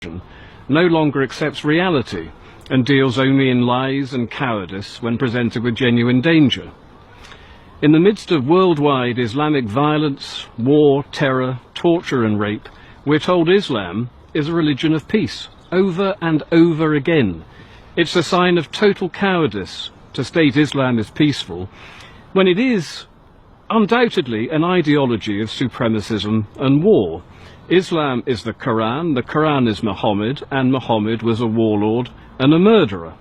religion, no longer accepts reality and deals only in lies and cowardice when presented with genuine danger. In the midst of worldwide Islamic violence, war, terror, torture and rape, we're told Islam is a religion of peace, over and over again. It's a sign of total cowardice to state Islam is peaceful, when it is undoubtedly an ideology of supremacism and war. Islam is the Quran is Muhammad, and Muhammad was a warlord and a murderer.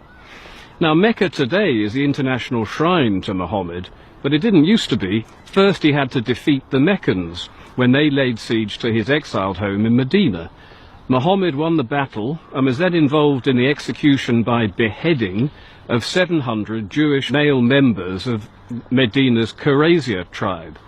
Now, Mecca today is the international shrine to Muhammad, but it didn't used to be. First he had to defeat the Meccans when they laid siege to his exiled home in Medina. Muhammad won the battle and was then involved in the execution by beheading of 700 Jewish male members of Medina's Qurayza tribe.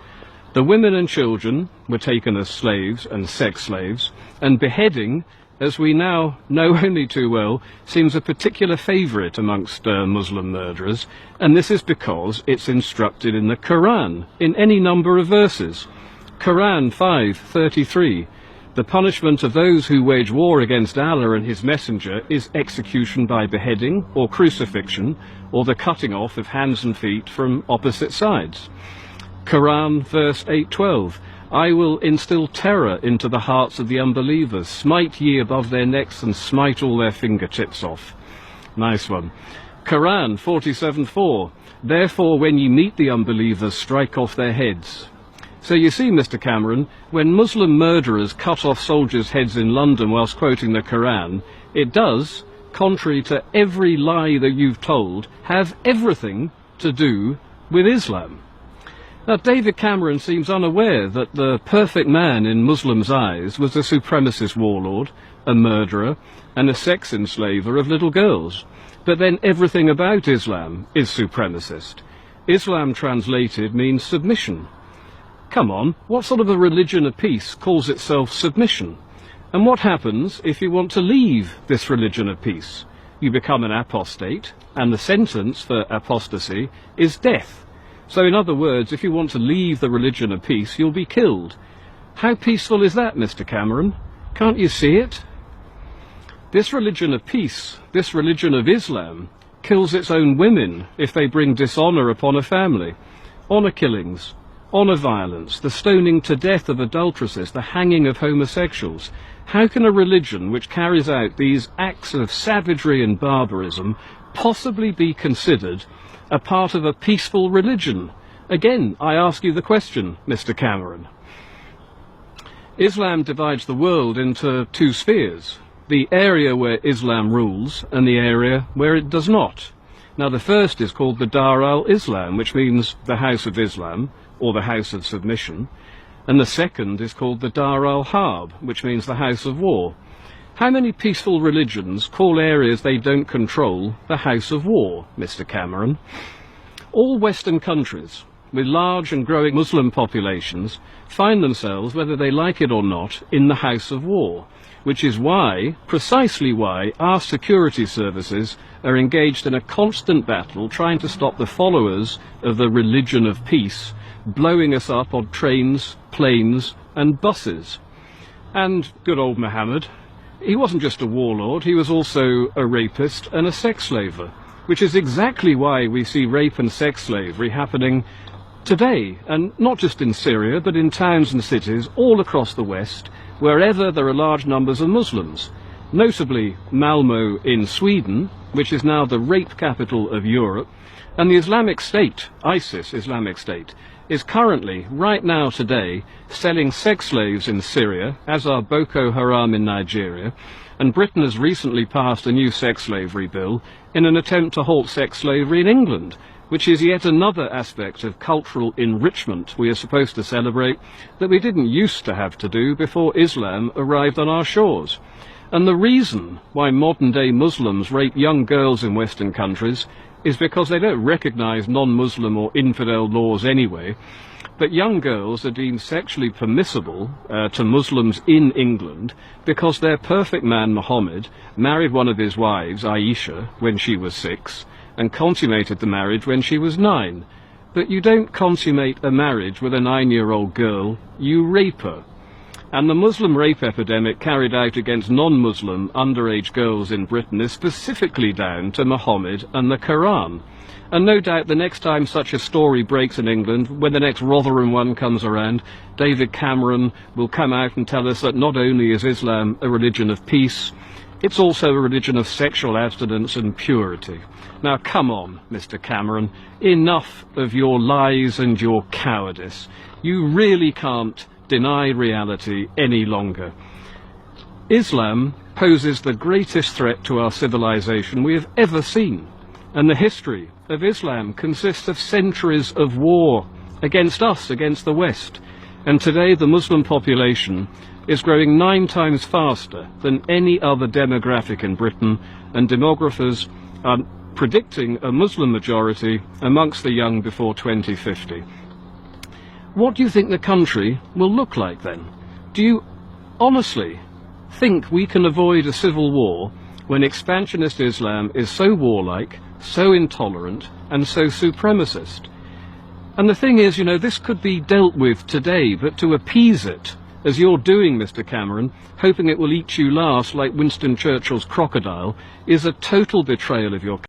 The women and children were taken as slaves and sex slaves, and beheading, as we now know only too well, seems a particular favourite amongst Muslim murderers, and this is because it's instructed in the Quran in any number of verses. Quran 5:33. The punishment of those who wage war against Allah and his messenger is execution by beheading or crucifixion, or the cutting off of hands and feet from opposite sides. Quran verse 8:12. I will instill terror into the hearts of the unbelievers. Smite ye above their necks and smite all their fingertips off. Nice one. Quran 47:4. Therefore when ye meet the unbelievers, strike off their heads. So you see, Mr. Cameron, when Muslim murderers cut off soldiers' heads in London whilst quoting the Quran, it does, contrary to every lie that you've told, have everything to do with Islam. Now, David Cameron seems unaware that the perfect man in Muslims' eyes was a supremacist warlord, a murderer, and a sex enslaver of little girls. But then everything about Islam is supremacist. Islam translated means submission. Come on, what sort of a religion of peace calls itself submission? And what happens if you want to leave this religion of peace? You become an apostate, and the sentence for apostasy is death. So in other words, if you want to leave the religion of peace, you'll be killed. How peaceful is that, Mr. Cameron? Can't you see it? This religion of peace, this religion of Islam, kills its own women if they bring dishonour upon a family. Honour killings, honour violence, the stoning to death of adulteresses, the hanging of homosexuals. How can a religion which carries out these acts of savagery and barbarism possibly be considered a part of a peaceful religion? Again, I ask you the question, Mr. Cameron. Islam divides the world into two spheres, the area where Islam rules and the area where it does not. Now, the first is called the Dar al-Islam, which means the House of Islam, or the House of Submission, and the second is called the Dar al-Harb, which means the House of War. How many peaceful religions call areas they don't control the House of War, Mr. Cameron? All Western countries with large and growing Muslim populations find themselves, whether they like it or not, in the House of War, which is why, precisely why, our security services are engaged in a constant battle trying to stop the followers of the religion of peace blowing us up on trains, planes and buses. And good old Muhammad, he wasn't just a warlord, he was also a rapist and a sex slaver, which is exactly why we see rape and sex slavery happening today, and not just in Syria, but in towns and cities all across the West, wherever there are large numbers of Muslims. Notably Malmö in Sweden, which is now the rape capital of Europe, and the Islamic State, ISIS Islamic State, is currently, right now today, selling sex slaves in Syria, as are Boko Haram in Nigeria, and Britain has recently passed a new sex slavery bill in an attempt to halt sex slavery in England, which is yet another aspect of cultural enrichment we are supposed to celebrate that we didn't used to have to do before Islam arrived on our shores. And the reason why modern-day Muslims rape young girls in Western countries is because they don't recognise non-Muslim or infidel laws anyway, but young girls are deemed sexually permissible to Muslims in England because their perfect man Muhammad married one of his wives, Aisha, when she was 6, and consummated the marriage when she was 9. But you don't consummate a marriage with a 9-year-old girl, you rape her. And the Muslim rape epidemic carried out against non-Muslim underage girls in Britain is specifically down to Muhammad and the Quran. And no doubt the next time such a story breaks in England, when the next Rotherham one comes around, David Cameron will come out and tell us that not only is Islam a religion of peace, it's also a religion of sexual abstinence and purity. Now come on, Mr. Cameron, enough of your lies and your cowardice. You really can't deny reality any longer. Islam poses the greatest threat to our civilization we have ever seen, and the history of Islam consists of centuries of war against us, against the West, and today the Muslim population is growing 9 times faster than any other demographic in Britain, and demographers are predicting a Muslim majority amongst the young before 2050. What do you think the country will look like then? Do you honestly think we can avoid a civil war when expansionist Islam is so warlike, so intolerant, and so supremacist? And the thing is, you know, this could be dealt with today, but to appease it, as you're doing, Mr. Cameron, hoping it will eat you last like Winston Churchill's crocodile, is a total betrayal of your